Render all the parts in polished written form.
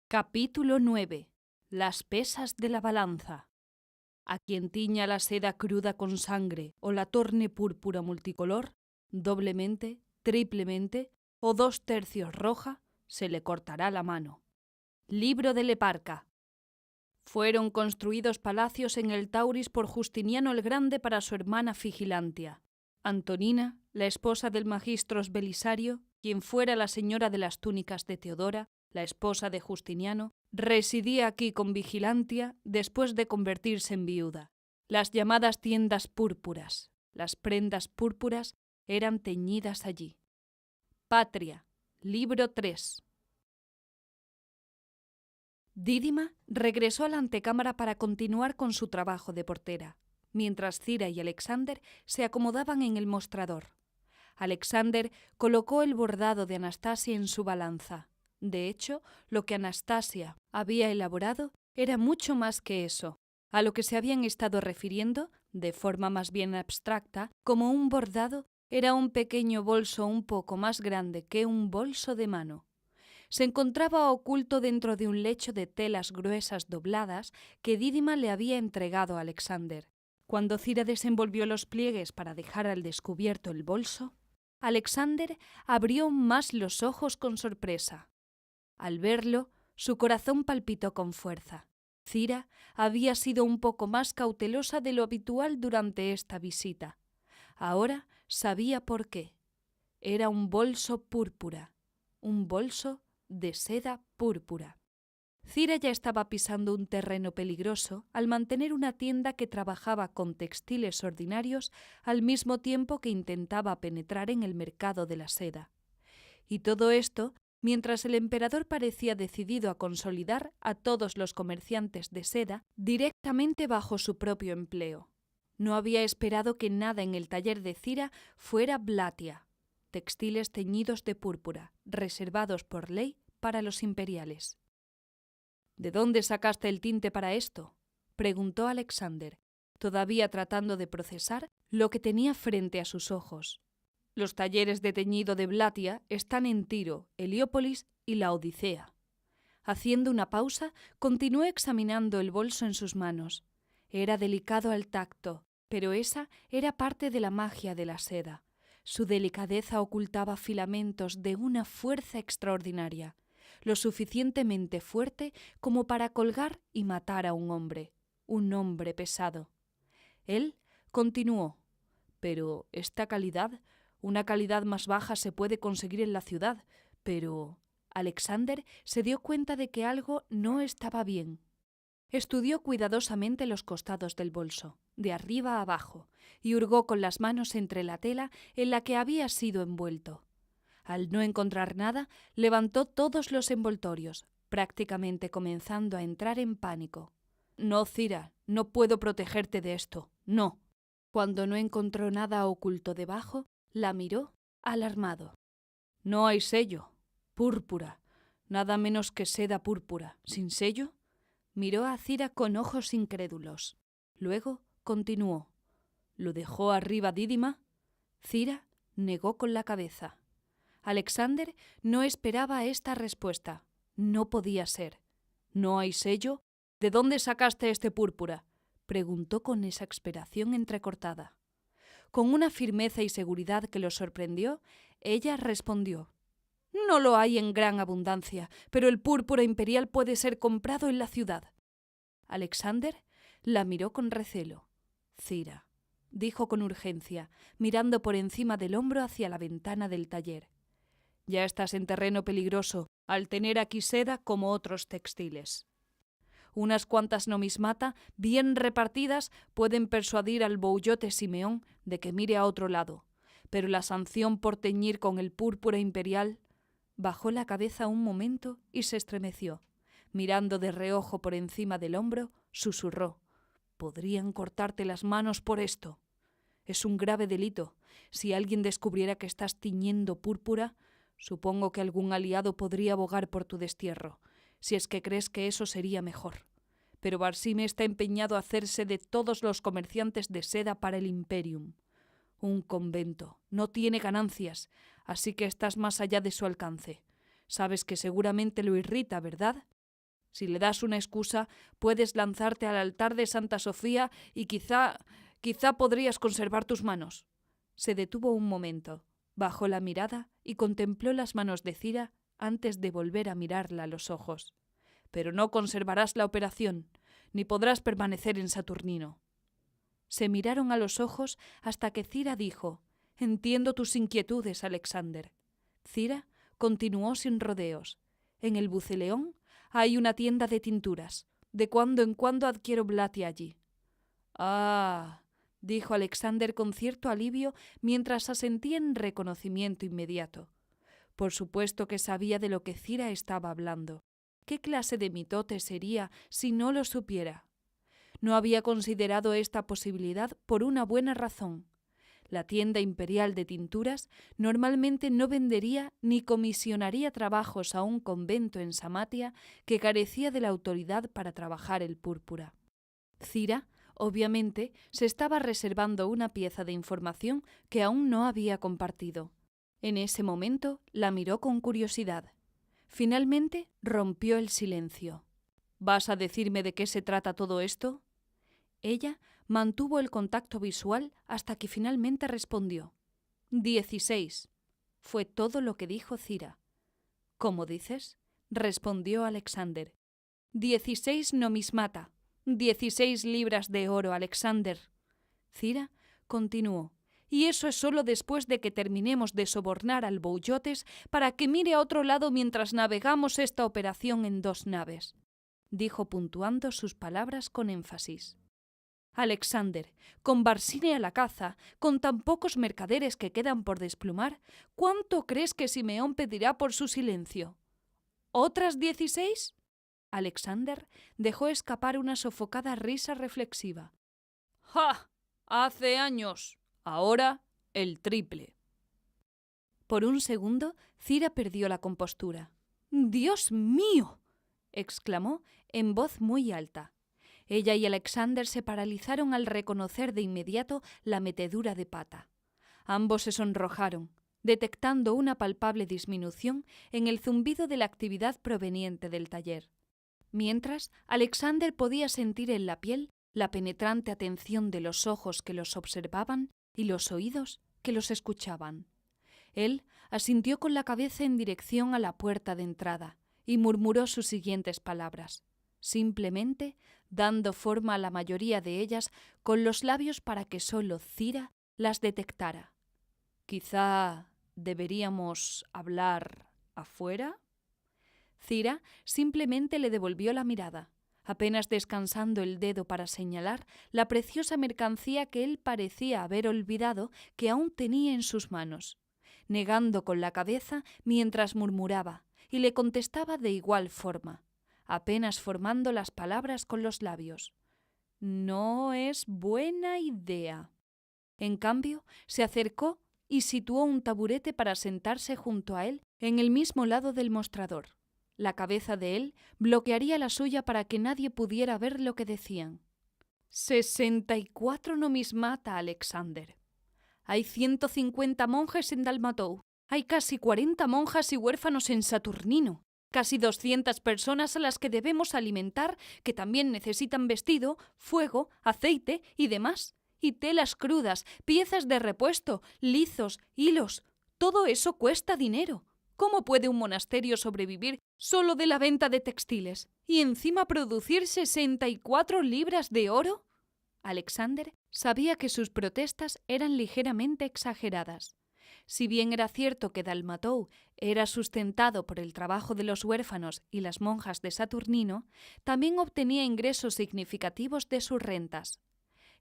Capítulo 9. Las pesas de la balanza. A quien tiña la seda cruda con sangre o la torne púrpura multicolor, doblemente, triplemente o 2/3 roja, se le cortará la mano. Libro de Leparca. Fueron construidos palacios en el Tauris por Justiniano el Grande para su hermana Figilantia. Antonina, la esposa del magistros Belisario, quien fuera la señora de las túnicas de Teodora, la esposa de Justiniano, residía aquí con Vigilantia después de convertirse en viuda. Las llamadas tiendas púrpuras, las prendas púrpuras, eran teñidas allí. Patria, libro 3. Dídima regresó a la antecámara para continuar con su trabajo de portera, mientras Cira y Alexander se acomodaban en el mostrador. Alexander colocó el bordado de Anastasia en su balanza. De hecho, lo que Anastasia había elaborado era mucho más que eso, a lo que se habían estado refiriendo, de forma más bien abstracta, como un bordado, era un pequeño bolso un poco más grande que un bolso de mano. Se encontraba oculto dentro de un lecho de telas gruesas dobladas que Dídima le había entregado a Alexander. Cuando Cira desenvolvió los pliegues para dejar al descubierto el bolso, Alexander abrió más los ojos con sorpresa. Al verlo, su corazón palpitó con fuerza. Cira había sido un poco más cautelosa de lo habitual durante esta visita. Ahora sabía por qué. Era un bolso púrpura, un bolso de seda púrpura. Cira ya estaba pisando un terreno peligroso al mantener una tienda que trabajaba con textiles ordinarios al mismo tiempo que intentaba penetrar en el mercado de la seda. Y todo esto mientras el emperador parecía decidido a consolidar a todos los comerciantes de seda directamente bajo su propio empleo. No había esperado que nada en el taller de Cira fuera blatia, textiles teñidos de púrpura, reservados por ley para los imperiales. ¿De dónde sacaste el tinte para esto?, preguntó Alexander, todavía tratando de procesar lo que tenía frente a sus ojos. Los talleres de teñido de Blatia están en Tiro, Heliópolis y la Odisea. Haciendo una pausa, continuó examinando el bolso en sus manos. Era delicado al tacto, pero esa era parte de la magia de la seda. Su delicadeza ocultaba filamentos de una fuerza extraordinaria, lo suficientemente fuerte como para colgar y matar a un hombre pesado. Él continuó: «Pero esta calidad, una calidad más baja se puede conseguir en la ciudad, pero...» Alexander se dio cuenta de que algo no estaba bien. Estudió cuidadosamente los costados del bolso, de arriba a abajo, y hurgó con las manos entre la tela en la que había sido envuelto. Al no encontrar nada, levantó todos los envoltorios, prácticamente comenzando a entrar en pánico. «No, Cira, no puedo protegerte de esto, no». Cuando no encontró nada oculto debajo, la miró, alarmado. «No hay sello. Púrpura. Nada menos que seda púrpura. ¿Sin sello?». Miró a Cira con ojos incrédulos. Luego continuó: «¿Lo dejó arriba Dídima?». Cira negó con la cabeza. Alexander no esperaba esta respuesta. No podía ser. «¿No hay sello? ¿De dónde sacaste este púrpura?», preguntó con exasperación entrecortada. Con una firmeza y seguridad que lo sorprendió, ella respondió: «No lo hay en gran abundancia, pero el púrpura imperial puede ser comprado en la ciudad». Alexander la miró con recelo. «Cira», dijo con urgencia, mirando por encima del hombro hacia la ventana del taller, «ya estás en terreno peligroso al tener aquí seda como otros textiles. Unas cuantas nomismata bien repartidas pueden persuadir al boullote Simeón de que mire a otro lado, pero la sanción por teñir con el púrpura imperial...». Bajó la cabeza un momento y se estremeció. Mirando de reojo por encima del hombro, susurró: «Podrían cortarte las manos por esto. Es un grave delito. Si alguien descubriera que estás tiñendo púrpura, supongo que algún aliado podría abogar por tu destierro, si es que crees que eso sería mejor. Pero Barsime está empeñado a hacerse de todos los comerciantes de seda para el Imperium. Un convento. No tiene ganancias, así que estás más allá de su alcance. Sabes que seguramente lo irrita, ¿verdad?». Si le das una excusa, puedes lanzarte al altar de Santa Sofía y quizá podrías conservar tus manos. Se detuvo un momento, bajó la mirada y contempló las manos de Cira antes de volver a mirarla a los ojos. Pero no conservarás la operación, ni podrás permanecer en Saturnino. Se miraron a los ojos hasta que Cira dijo: «Entiendo tus inquietudes, Alexander». Cira continuó sin rodeos. «En el Buceleón hay una tienda de tinturas. De cuando en cuando adquiero Blatia allí». «Ah», dijo Alexander con cierto alivio mientras asentía en reconocimiento inmediato. Por supuesto que sabía de lo que Cira estaba hablando. ¿Qué clase de mitote sería si no lo supiera? No había considerado esta posibilidad por una buena razón. La tienda imperial de tinturas normalmente no vendería ni comisionaría trabajos a un convento en Samatia que carecía de la autoridad para trabajar el púrpura. Cira, obviamente, se estaba reservando una pieza de información que aún no había compartido. En ese momento la miró con curiosidad. Finalmente rompió el silencio. «¿Vas a decirme de qué se trata todo esto?» Ella mantuvo el contacto visual hasta que finalmente respondió. 16. Fue todo lo que dijo Cira. «¿Cómo dices?», respondió Alexander. 16 nomismata. 16 libras de oro, Alexander. Cira continuó. «Y eso es solo después de que terminemos de sobornar al Boullotes para que mire a otro lado mientras navegamos esta operación en 2 naves», dijo puntuando sus palabras con énfasis. «Alexander, con Barsine a la caza, con tan pocos mercaderes que quedan por desplumar, ¿cuánto crees que Simeón pedirá por su silencio? ¿Otras 16? Alexander dejó escapar una sofocada risa reflexiva. «¡Ja! Hace años. Ahora el triple». Por un segundo, Cira perdió la compostura. «¡Dios mío!», exclamó en voz muy alta. Ella y Alexander se paralizaron al reconocer de inmediato la metedura de pata. Ambos se sonrojaron, detectando una palpable disminución en el zumbido de la actividad proveniente del taller. Mientras, Alexander podía sentir en la piel la penetrante atención de los ojos que los observaban y los oídos que los escuchaban. Él asintió con la cabeza en dirección a la puerta de entrada y murmuró sus siguientes palabras, simplemente dando forma a la mayoría de ellas con los labios para que sólo Cira las detectara. «Quizá deberíamos hablar afuera». Cira simplemente le devolvió la mirada, apenas descansando el dedo para señalar la preciosa mercancía que él parecía haber olvidado que aún tenía en sus manos, negando con la cabeza mientras murmuraba, y le contestaba de igual forma, apenas formando las palabras con los labios. «No es buena idea». En cambio, se acercó y situó un taburete para sentarse junto a él en el mismo lado del mostrador. La cabeza de él bloquearía la suya para que nadie pudiera ver lo que decían. 64 nomismata, Alexander. Hay 150 monjes en Dalmatou. Hay casi 40 monjas y huérfanos en Saturnino. Casi 200 personas a las que debemos alimentar, que también necesitan vestido, fuego, aceite y demás. Y telas crudas, piezas de repuesto, lizos, hilos. Todo eso cuesta dinero. ¿Cómo puede un monasterio sobrevivir solo de la venta de textiles y encima producir 64 libras de oro? Alexander sabía que sus protestas eran ligeramente exageradas. Si bien era cierto que Dalmatou era sustentado por el trabajo de los huérfanos y las monjas de Saturnino, también obtenía ingresos significativos de sus rentas.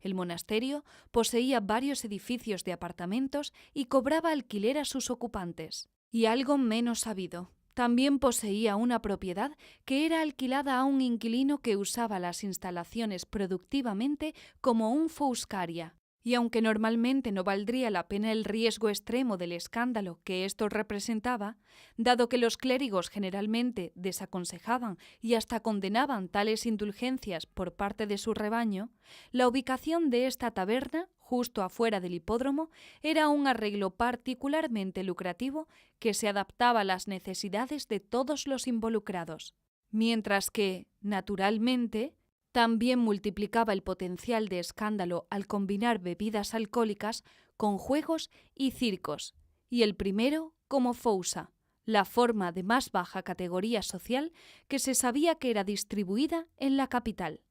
El monasterio poseía varios edificios de apartamentos y cobraba alquiler a sus ocupantes. Y algo menos sabido, también poseía una propiedad que era alquilada a un inquilino que usaba las instalaciones productivamente como un fouskaria. Y aunque normalmente no valdría la pena el riesgo extremo del escándalo que esto representaba, dado que los clérigos generalmente desaconsejaban y hasta condenaban tales indulgencias por parte de su rebaño, la ubicación de esta taberna, justo afuera del hipódromo, era un arreglo particularmente lucrativo que se adaptaba a las necesidades de todos los involucrados. mientras que, naturalmente, también multiplicaba el potencial de escándalo al combinar bebidas alcohólicas con juegos y circos, y el primero como fousa, la forma de más baja categoría social que se sabía que era distribuida en la capital.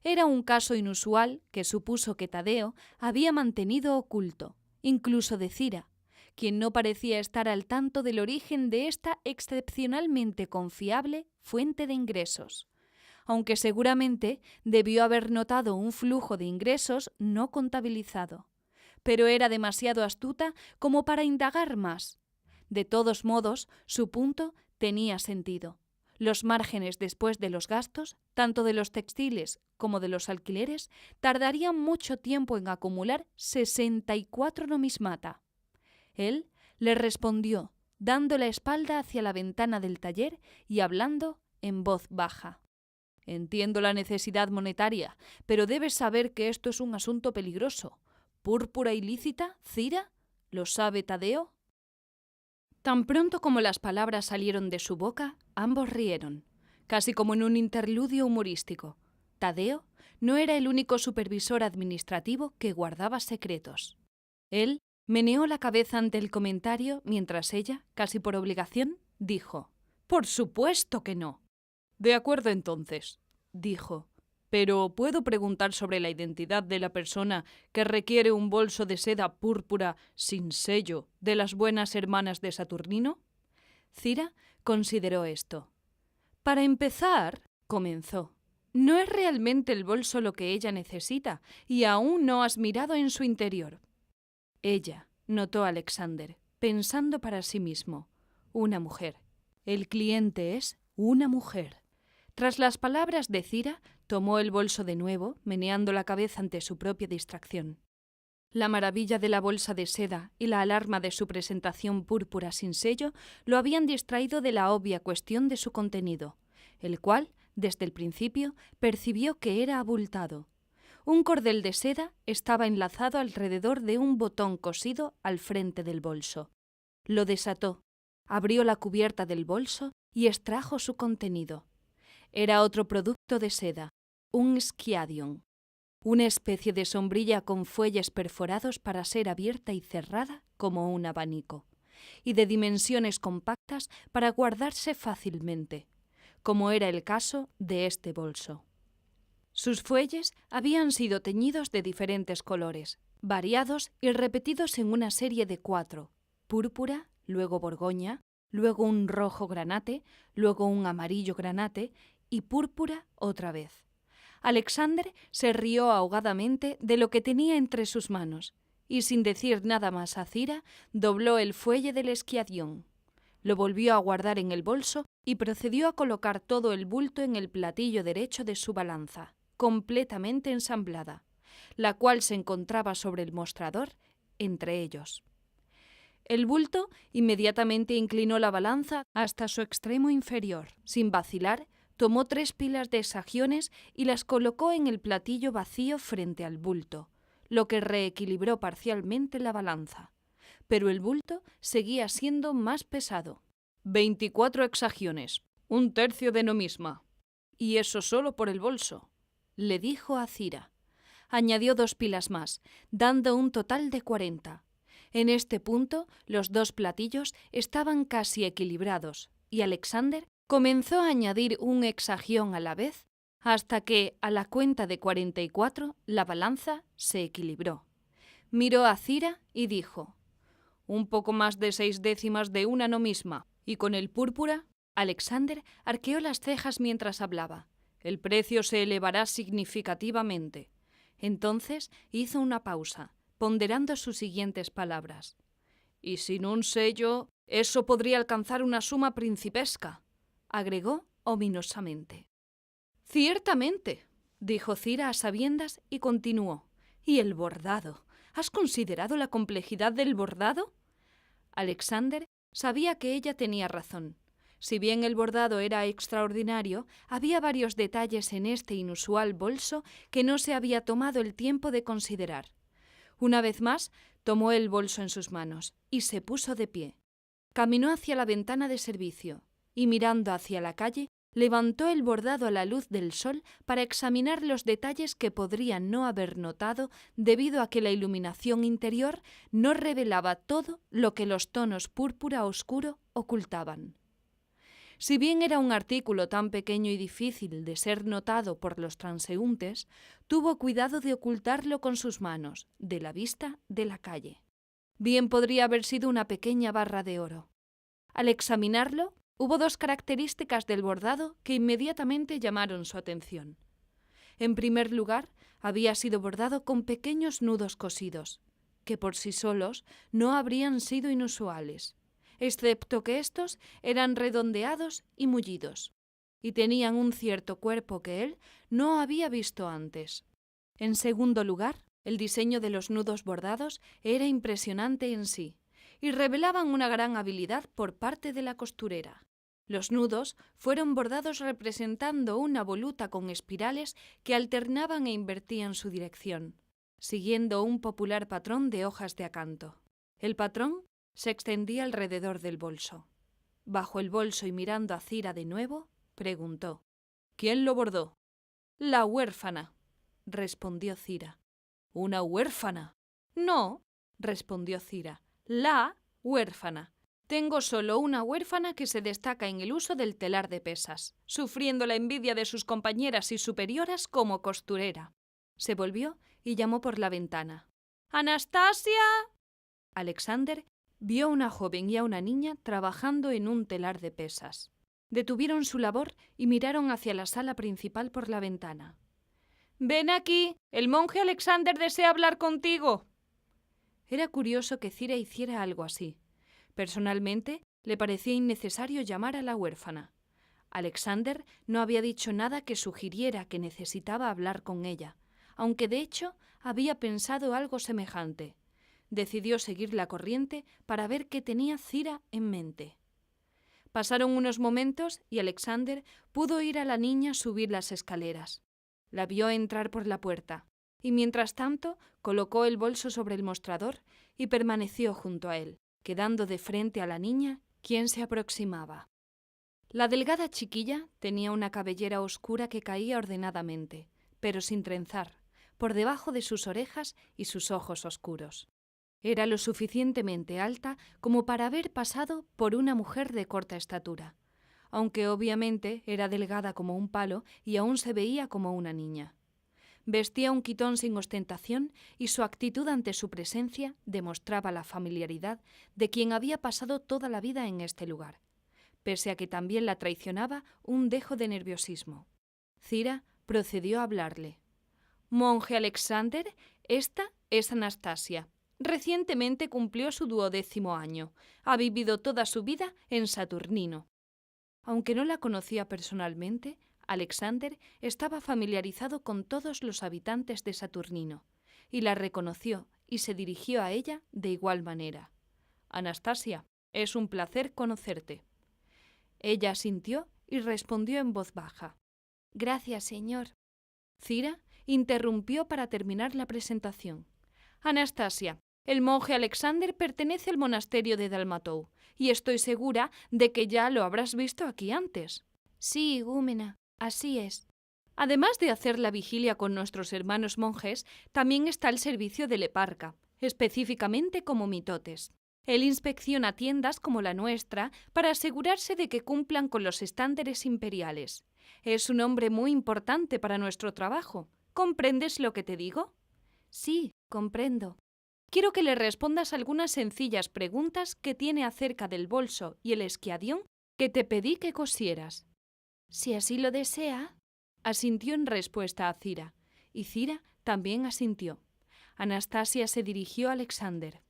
Era un caso inusual que supuso que Tadeo había mantenido oculto, incluso de Cira, quien no parecía estar al tanto del origen de esta excepcionalmente confiable fuente de ingresos, aunque seguramente debió haber notado un flujo de ingresos no contabilizado. Pero era demasiado astuta como para indagar más. De todos modos, su punto tenía sentido. Los márgenes después de los gastos, tanto de los textiles como de los alquileres, tardarían mucho tiempo en acumular 64 nomismata. Él le respondió, dando la espalda hacia la ventana del taller y hablando en voz baja. Entiendo la necesidad monetaria, pero debes saber que esto es un asunto peligroso. ¿Púrpura ilícita, Cira? ¿Lo sabe Tadeo? Tan pronto como las palabras salieron de su boca, ambos rieron, casi como en un interludio humorístico. Tadeo no era el único supervisor administrativo que guardaba secretos. Él meneó la cabeza ante el comentario mientras ella, casi por obligación, dijo: «Por supuesto que no». «De acuerdo entonces», dijo, «pero ¿puedo preguntar sobre la identidad de la persona que requiere un bolso de seda púrpura sin sello de las buenas hermanas de Saturnino?» Cira consideró esto. «Para empezar», comenzó, «no es realmente el bolso lo que ella necesita, y aún no has mirado en su interior». Ella, notó Alexander, pensando para sí mismo, una mujer. El cliente es una mujer. Tras las palabras de Cira, tomó el bolso de nuevo, meneando la cabeza ante su propia distracción. La maravilla de la bolsa de seda y la alarma de su presentación púrpura sin sello lo habían distraído de la obvia cuestión de su contenido, el cual, desde el principio, percibió que era abultado. Un cordel de seda estaba enlazado alrededor de un botón cosido al frente del bolso. Lo desató, abrió la cubierta del bolso y extrajo su contenido. Era otro producto de seda, un sciadion, una especie de sombrilla con fuelles perforados para ser abierta y cerrada como un abanico, y de dimensiones compactas para guardarse fácilmente, como era el caso de este bolso. Sus fuelles habían sido teñidos de diferentes colores, variados y repetidos en una serie de 4, púrpura, luego borgoña, luego un rojo granate, luego un amarillo granate y púrpura otra vez. Alexander se rió ahogadamente de lo que tenía entre sus manos y, sin decir nada más a Cira, dobló el fuelle del esquiadión. Lo volvió a guardar en el bolso y procedió a colocar todo el bulto en el platillo derecho de su balanza, completamente ensamblada, la cual se encontraba sobre el mostrador entre ellos. El bulto inmediatamente inclinó la balanza hasta su extremo inferior. Sin vacilar, tomó 3 pilas de hexagiones y las colocó en el platillo vacío frente al bulto, lo que reequilibró parcialmente la balanza. Pero el bulto seguía siendo más pesado. 24 hexagiones, 1/3 de nomisma. Y eso solo por el bolso, le dijo a Cira. Añadió 2 pilas más, dando un total de 40. En este punto, los 2 platillos estaban casi equilibrados, y Alexander comenzó a añadir un hexagión a la vez, hasta que, a la cuenta de 44, la balanza se equilibró. Miró a Cira y dijo: «Un poco más de 6 décimas de una nomisma. ¿Y con el púrpura?» Alexander arqueó las cejas mientras hablaba. «El precio se elevará significativamente». Entonces hizo una pausa, ponderando sus siguientes palabras. «Y sin un sello, eso podría alcanzar una suma principesca», agregó ominosamente. «Ciertamente», dijo Cira a sabiendas y continuó. «¿Y el bordado? ¿Has considerado la complejidad del bordado?» Alexander sabía que ella tenía razón. Si bien el bordado era extraordinario, había varios detalles en este inusual bolso que no se había tomado el tiempo de considerar. Una vez más, tomó el bolso en sus manos y se puso de pie. Caminó hacia la ventana de servicio y, mirando hacia la calle, levantó el bordado a la luz del sol para examinar los detalles que podría no haber notado debido a que la iluminación interior no revelaba todo lo que los tonos púrpura oscuro ocultaban. Si bien era un artículo tan pequeño y difícil de ser notado por los transeúntes, tuvo cuidado de ocultarlo con sus manos, de la vista de la calle. Bien podría haber sido una pequeña barra de oro. Al examinarlo, hubo dos características del bordado que inmediatamente llamaron su atención. En primer lugar, había sido bordado con pequeños nudos cosidos, que por sí solos no habrían sido inusuales, excepto que estos eran redondeados y mullidos, y tenían un cierto cuerpo que él no había visto antes. En segundo lugar, el diseño de los nudos bordados era impresionante en sí, y revelaban una gran habilidad por parte de la costurera. Los nudos fueron bordados representando una voluta con espirales que alternaban e invertían su dirección, siguiendo un popular patrón de hojas de acanto. El patrón se extendía alrededor del bolso. Bajo el bolso y mirando a Cira de nuevo, preguntó: «¿Quién lo bordó?» «La huérfana», respondió Cira. «¿Una huérfana?» «No», respondió Cira, «la huérfana. Tengo solo una huérfana que se destaca en el uso del telar de pesas, sufriendo la envidia de sus compañeras y superioras como costurera». Se volvió y llamó por la ventana: «¡Anastasia!». Alexander vio a una joven y a una niña trabajando en un telar de pesas. Detuvieron su labor y miraron hacia la sala principal por la ventana. «Ven aquí, el monje Alexander desea hablar contigo». Era curioso que Cira hiciera algo así. Personalmente, le parecía innecesario llamar a la huérfana. Alexander no había dicho nada que sugiriera que necesitaba hablar con ella, aunque de hecho había pensado algo semejante. Decidió seguir la corriente para ver qué tenía Cira en mente. Pasaron unos momentos y Alexander pudo oír a la niña subir las escaleras. La vio entrar por la puerta y mientras tanto colocó el bolso sobre el mostrador y permaneció junto a él, quedando de frente a la niña, quien se aproximaba. La delgada chiquilla tenía una cabellera oscura que caía ordenadamente, pero sin trenzar, por debajo de sus orejas y sus ojos oscuros. Era lo suficientemente alta como para haber pasado por una mujer de corta estatura, aunque obviamente era delgada como un palo y aún se veía como una niña. Vestía un quitón sin ostentación y su actitud ante su presencia demostraba la familiaridad de quien había pasado toda la vida en este lugar, pese a que también la traicionaba un dejo de nerviosismo. Cira procedió a hablarle. «Monje Alexander, esta es Anastasia. Recientemente cumplió su 12º año. Ha vivido toda su vida en Saturnino». Aunque no la conocía personalmente, Alexander estaba familiarizado con todos los habitantes de Saturnino, y la reconoció y se dirigió a ella de igual manera. «Anastasia, es un placer conocerte». Ella asintió y respondió en voz baja: «Gracias, señor». Cira interrumpió para terminar la presentación. «Anastasia, el monje Alexander pertenece al monasterio de Dalmatou, y estoy segura de que ya lo habrás visto aquí antes». «Sí, igúmena, así es». Además de hacer la vigilia con nuestros hermanos monjes, también está el servicio del eparca, específicamente como mitotes. Él inspecciona tiendas como la nuestra para asegurarse de que cumplan con los estándares imperiales. Es un hombre muy importante para nuestro trabajo. ¿Comprendes lo que te digo? Sí, comprendo. Quiero que le respondas algunas sencillas preguntas que tiene acerca del bolso y el esquiadión que te pedí que cosieras. Si así lo desea, asintió en respuesta a Cira, y Cira también asintió. Anastasia se dirigió a Alexander.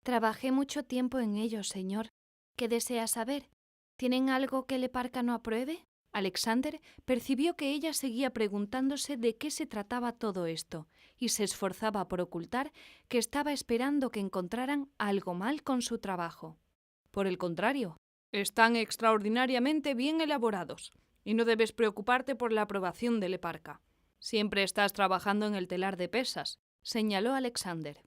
Trabajé mucho tiempo en ellos, señor. ¿Qué desea saber? ¿Tienen algo que el eparca no apruebe? Alexander percibió que ella seguía preguntándose de qué se trataba todo esto y se esforzaba por ocultar que estaba esperando que encontraran algo mal con su trabajo. Por el contrario, están extraordinariamente bien elaborados y no debes preocuparte por la aprobación del eparca. Siempre estás trabajando en el telar de pesas, señaló Alexander.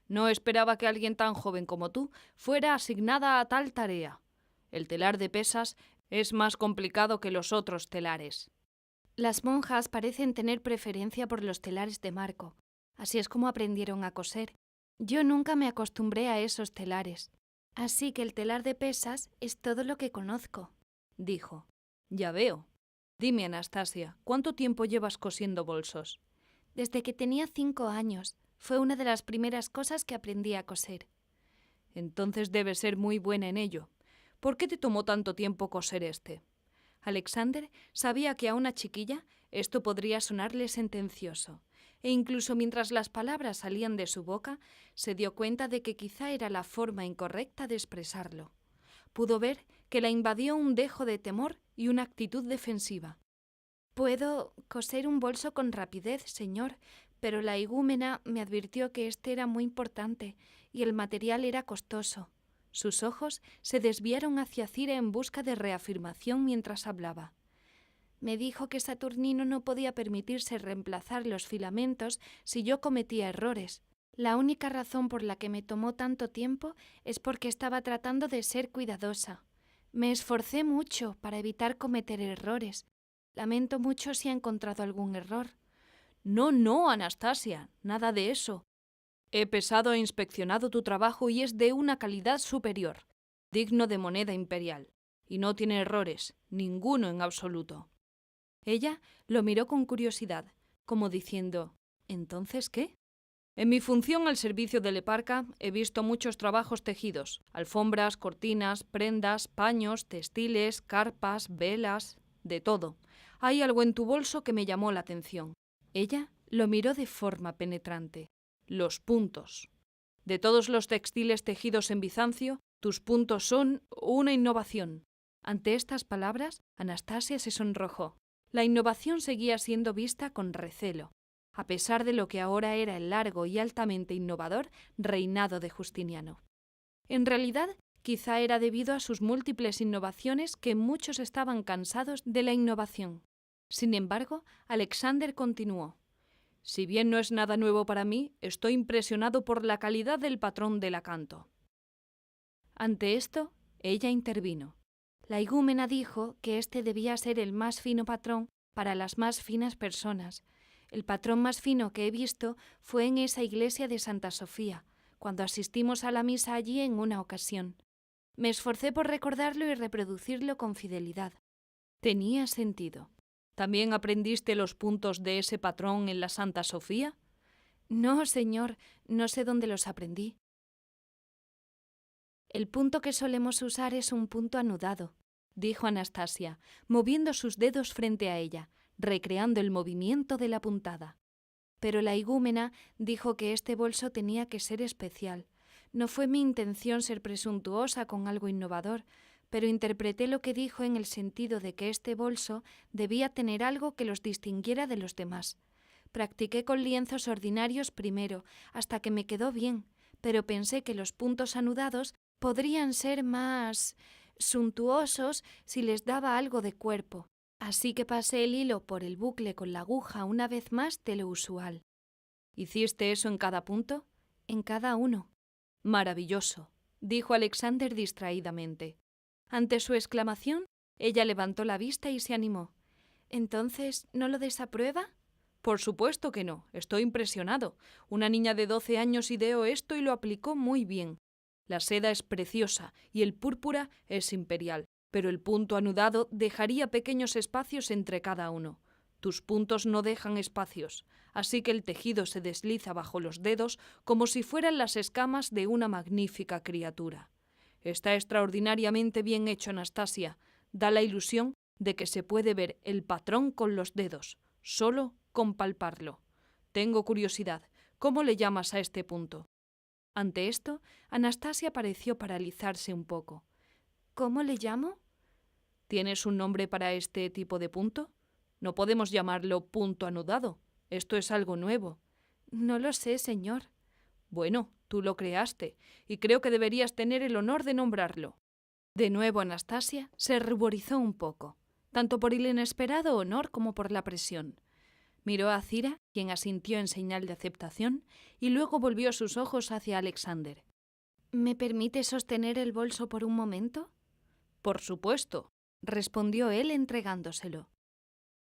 No esperaba que alguien tan joven como tú fuera asignada a tal tarea. El telar de pesas Es más complicado que los otros telares. Las monjas parecen tener preferencia por los telares de marco. Así es como aprendieron a coser. Yo nunca me acostumbré a esos telares. Así que el telar de pesas es todo lo que conozco, dijo. Ya veo. Dime, Anastasia, ¿cuánto tiempo llevas cosiendo bolsos? Desde que tenía 5 años. Fue una de las primeras cosas que aprendí a coser. Entonces debes ser muy buena en ello. ¿Por qué te tomó tanto tiempo coser este? Alexander sabía que a una chiquilla esto podría sonarle sentencioso, e incluso mientras las palabras salían de su boca, se dio cuenta de que quizá era la forma incorrecta de expresarlo. Pudo ver que la invadió un dejo de temor y una actitud defensiva. «Puedo coser un bolso con rapidez, señor, pero la igúmena me advirtió que este era muy importante y el material era costoso». Sus ojos se desviaron hacia Cira en busca de reafirmación mientras hablaba. Me dijo que Saturnino no podía permitirse reemplazar los filamentos si yo cometía errores. La única razón por la que me tomó tanto tiempo es porque estaba tratando de ser cuidadosa. Me esforcé mucho para evitar cometer errores. Lamento mucho si ha encontrado algún error. No, Anastasia, nada de eso. He pesado e inspeccionado tu trabajo y es de una calidad superior, digno de moneda imperial, y no tiene errores, ninguno en absoluto. Ella lo miró con curiosidad, como diciendo, ¿entonces qué? En mi función al servicio del Eparca he visto muchos trabajos tejidos, alfombras, cortinas, prendas, paños, textiles, carpas, velas, de todo. Hay algo en tu bolso que me llamó la atención. Ella lo miró de forma penetrante. Los puntos. De todos los textiles tejidos en Bizancio, tus puntos son una innovación. Ante estas palabras, Anastasia se sonrojó. La innovación seguía siendo vista con recelo, a pesar de lo que ahora era el largo y altamente innovador reinado de Justiniano. En realidad, quizá era debido a sus múltiples innovaciones que muchos estaban cansados de la innovación. Sin embargo, Alexander continuó. Si bien no es nada nuevo para mí, estoy impresionado por la calidad del patrón del acanto. Ante esto, ella intervino. La igúmena dijo que este debía ser el más fino patrón para las más finas personas. El patrón más fino que he visto fue en esa iglesia de Santa Sofía, cuando asistimos a la misa allí en una ocasión. Me esforcé por recordarlo y reproducirlo con fidelidad. Tenía sentido. ¿También aprendiste los puntos de ese patrón en la Santa Sofía? No, señor, no sé dónde los aprendí. El punto que solemos usar es un punto anudado, dijo Anastasia, moviendo sus dedos frente a ella, recreando el movimiento de la puntada. Pero la igúmena dijo que este bolso tenía que ser especial. No fue mi intención ser presuntuosa con algo innovador, pero interpreté lo que dijo en el sentido de que este bolso debía tener algo que los distinguiera de los demás. Practiqué con lienzos ordinarios primero, hasta que me quedó bien, pero pensé que los puntos anudados podrían ser más suntuosos si les daba algo de cuerpo. Así que pasé el hilo por el bucle con la aguja una vez más de lo usual. ¿Hiciste eso en cada punto? En cada uno. Maravilloso, dijo Alexander distraídamente. Ante su exclamación, ella levantó la vista y se animó. ¿Entonces no lo desaprueba? Por supuesto que no, estoy impresionado. Una niña de 12 años ideó esto y lo aplicó muy bien. La seda es preciosa y el púrpura es imperial, pero el punto anudado dejaría pequeños espacios entre cada uno. Tus puntos no dejan espacios, así que el tejido se desliza bajo los dedos como si fueran las escamas de una magnífica criatura. Está extraordinariamente bien hecho, Anastasia. Da la ilusión de que se puede ver el patrón con los dedos, solo con palparlo. Tengo curiosidad, ¿cómo le llamas a este punto? Ante esto, Anastasia pareció paralizarse un poco. ¿Cómo le llamo? ¿Tienes un nombre para este tipo de punto? No podemos llamarlo punto anudado. Esto es algo nuevo. No lo sé, señor. Bueno, tú lo creaste, y creo que deberías tener el honor de nombrarlo. De nuevo Anastasia se ruborizó un poco, tanto por el inesperado honor como por la presión. Miró a Cira, quien asintió en señal de aceptación, y luego volvió sus ojos hacia Alexander. ¿Me permite sostener el bolso por un momento? Por supuesto. respondió él entregándoselo.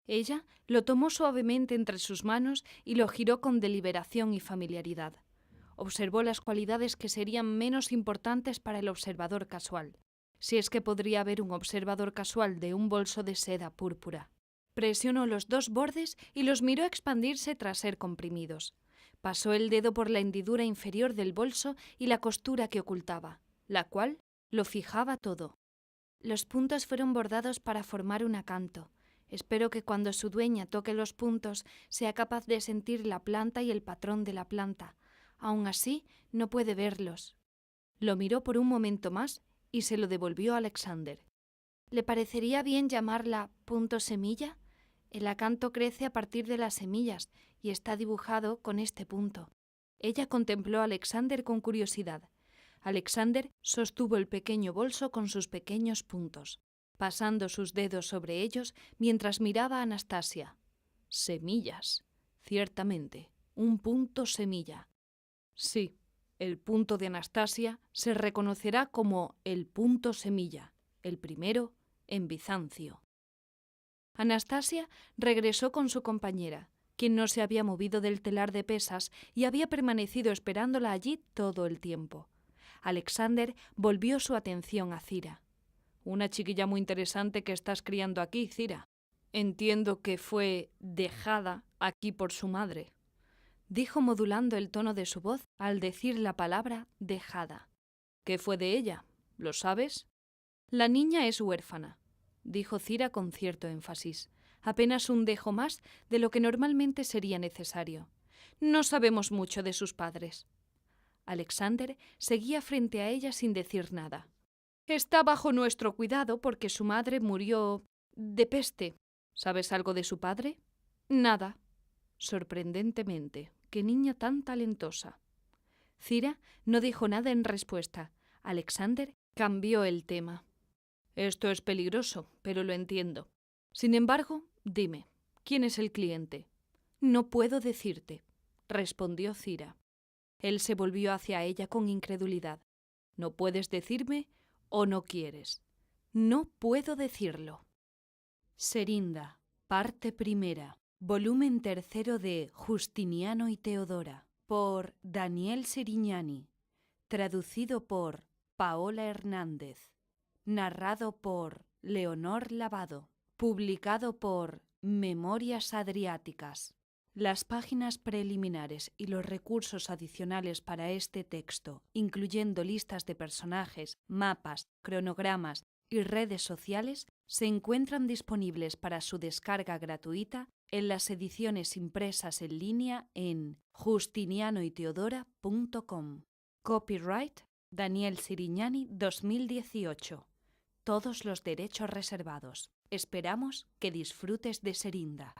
Ella lo tomó suavemente entre sus manos y lo giró con deliberación y familiaridad. Observó las cualidades que serían menos importantes para el observador casual, si es que podría haber un observador casual de un bolso de seda púrpura. Presionó los dos bordes y los miró expandirse tras ser comprimidos. Pasó el dedo por la hendidura inferior del bolso y la costura que ocultaba, la cual lo fijaba todo. Los puntos fueron bordados para formar un acanto. Espero que cuando su dueña toque los puntos sea capaz de sentir la planta y el patrón de la planta. Aún así, no puede verlos. Lo miró por un momento más y se lo devolvió a Alexander. ¿Le parecería bien llamarla punto semilla? El acanto crece a partir de las semillas y está dibujado con este punto. Ella contempló a Alexander con curiosidad. Alexander sostuvo el pequeño bolso con sus pequeños puntos, pasando sus dedos sobre ellos mientras miraba a Anastasia. Semillas. Ciertamente, un punto semilla. Sí, el punto de Anastasia se reconocerá como el punto semilla, el primero en Bizancio. Anastasia regresó con su compañera, quien no se había movido del telar de pesas y había permanecido esperándola allí todo el tiempo. Alexander volvió su atención a Cira. Una chiquilla muy interesante que estás criando aquí, Cira. Entiendo que fue dejada aquí por su madre, dijo modulando el tono de su voz al decir la palabra dejada. ¿Qué fue de ella? ¿Lo sabes? La niña es huérfana, dijo Cira con cierto énfasis. Apenas un dejo más de lo que normalmente sería necesario. No sabemos mucho de sus padres. Alexander seguía frente a ella sin decir nada. Está bajo nuestro cuidado porque su madre murió de peste. ¿Sabes algo de su padre? Nada. Sorprendentemente, qué niña tan talentosa. Cira no dijo nada en respuesta. Alexander cambió el tema. Esto es peligroso, pero lo entiendo. Sin embargo, dime, ¿quién es el cliente? No puedo decirte, respondió Cira. Él se volvió hacia ella con incredulidad. ¿No puedes decirme o no quieres? No puedo decirlo. Serinda, parte primera, volumen tercero de Justiniano y Teodora, por Daniel Serignani, traducido por Paola Hernández, narrado por Leonor Lavado, publicado por Memorias Adriáticas. Las páginas preliminares y los recursos adicionales para este texto, incluyendo listas de personajes, mapas, cronogramas y redes sociales, se encuentran disponibles para su descarga gratuita en las ediciones impresas en línea en justinianoyteodora.com. Copyright Daniel Serignani 2018. Todos los derechos reservados. Esperamos que disfrutes de Serinda.